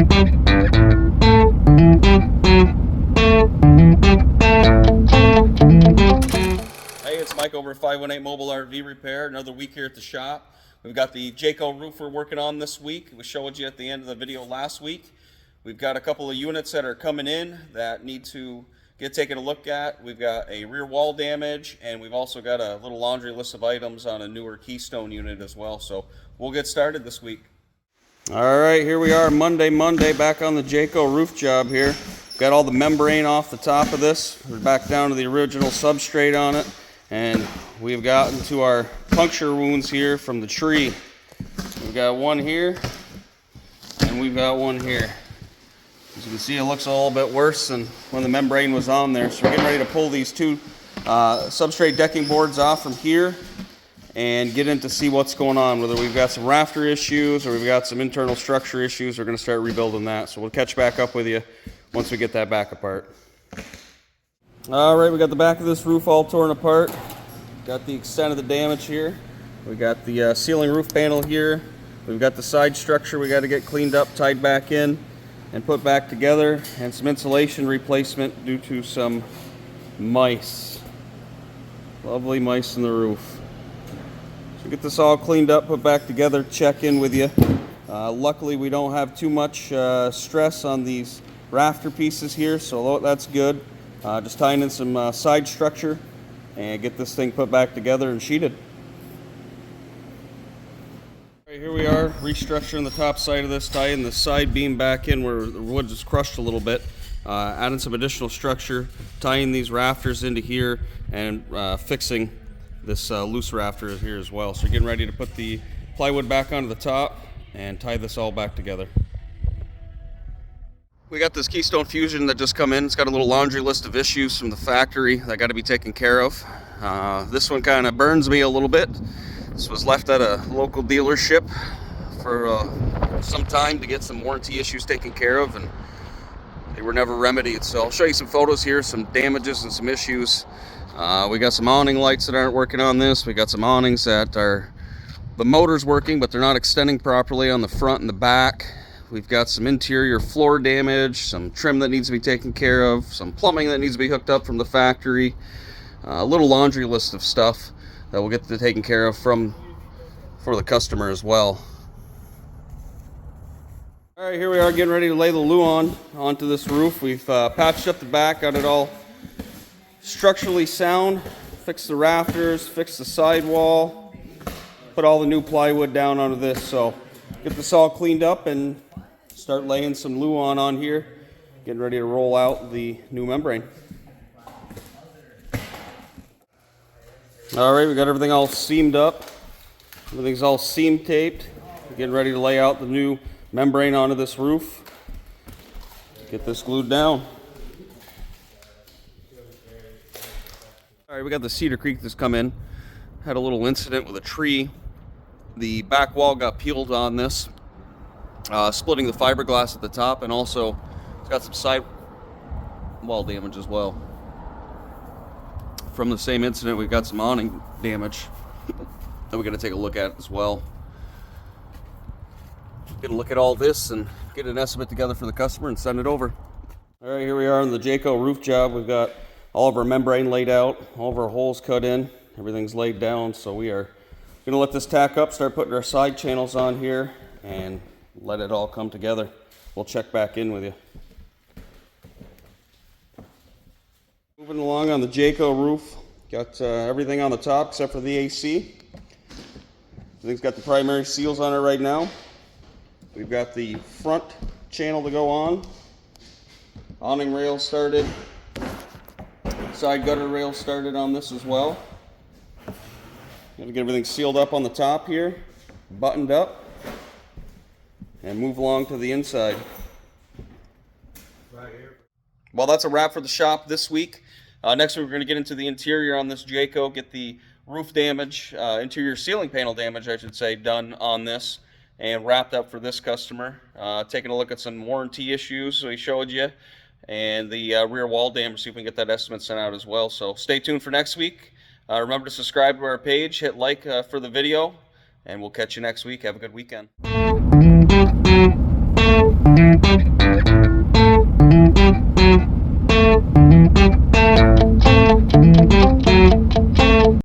Hey, it's Mike over at 518 Mobile RV Repair. Another week here at the shop. We've got the Jayco roof we're working on this week. We showed you at the end of the video last week. We've got a couple of units that are coming in that need to get taken a look at. We've got a rear wall damage, and we've also got a little laundry list of items on a newer Keystone unit as well. So we'll get started this week. All right, here we are, Monday, back on the Jayco roof job here. Got all the membrane off the top of this. We're back down to the original substrate on it. And we've gotten to our puncture wounds here from the tree. We've got one here, and we've got one here. As you can see, it looks a little bit worse than when the membrane was on there. So we're getting ready to pull these two substrate decking boards off from here and get in to see what's going on. Whether we've got some rafter issues or we've got some internal structure issues, we're going to start rebuilding that. So we'll catch back up with you once we get that back apart. All right, we got the back of this roof all torn apart. Got the extent of the damage here. We got the ceiling roof panel here. We've got the side structure we got to get cleaned up, tied back in, and put back together, and some insulation replacement due to some mice. Lovely mice in the roof. So get this all cleaned up, put back together, check in with you. Luckily, we don't have too much stress on these rafter pieces here, so that's good. Just tying in some side structure and get this thing put back together and sheeted. Right, here we are restructuring the top side of this, tying the side beam back in where the wood is crushed a little bit, adding some additional structure, tying these rafters into here, and fixing this loose rafter here as well. So getting ready to put the plywood back onto the top and tie this all back together. We got this Keystone Fusion that just come in. It's got a little laundry list of issues from the factory that got to be taken care of. This one kind of burns me a little bit. This was left at a local dealership for some time to get some warranty issues taken care of, and they were never remedied. So I'll show you some photos here, some damages and some issues. We got some awning lights that aren't working on this. We got some awnings that are, the motor's working, but they're not extending properly on the front and the back. We've got some interior floor damage, some trim that needs to be taken care of, some plumbing that needs to be hooked up from the factory, a little laundry list of stuff that we'll get to taken care of for the customer as well. All right, here we are getting ready to lay the luan onto this roof. We've patched up the back, got it all structurally sound, fixed the rafters, fixed the sidewall, put all the new plywood down onto this. So get this all cleaned up and start laying some luan on here, getting ready to roll out the new membrane. All right, we got everything all seamed up. Everything's all seam taped. Getting ready to lay out the new membrane onto this roof. Get this glued down. All right, we got the Cedar Creek that's come in. Had a little incident with a tree. The back wall got peeled on this, splitting the fiberglass at the top, and also it's got some side wall damage as well. From the same incident, we've got some awning damage that we're going to take a look at as well. Get a look at all this and get an estimate together for the customer and send it over. All right, here we are on the Jayco roof job. We've got all of our membrane laid out, all of our holes cut in, everything's laid down, so we are going to let this tack up, start putting our side channels on here, and let it all come together. We'll check back in with you. Moving along on the Jayco roof, got everything on the top except for the AC. Everything's got the primary seals on it right now. We've got the front channel to go on. Awning rail started. Side gutter rail started on this as well. Got to get everything sealed up on the top here, buttoned up, and move along to the inside. Well, that's a wrap for the shop this week. Next week we're going to get into the interior on this Jayco, get the roof damage, interior ceiling panel damage, I should say, done on this, and wrapped up for this customer. Taking a look at some warranty issues we showed you, and the rear wall damage, see if we can get that estimate sent out as well. So stay tuned for next week. Remember to subscribe to our page, hit like for the video, and we'll catch you next week. Have a good weekend.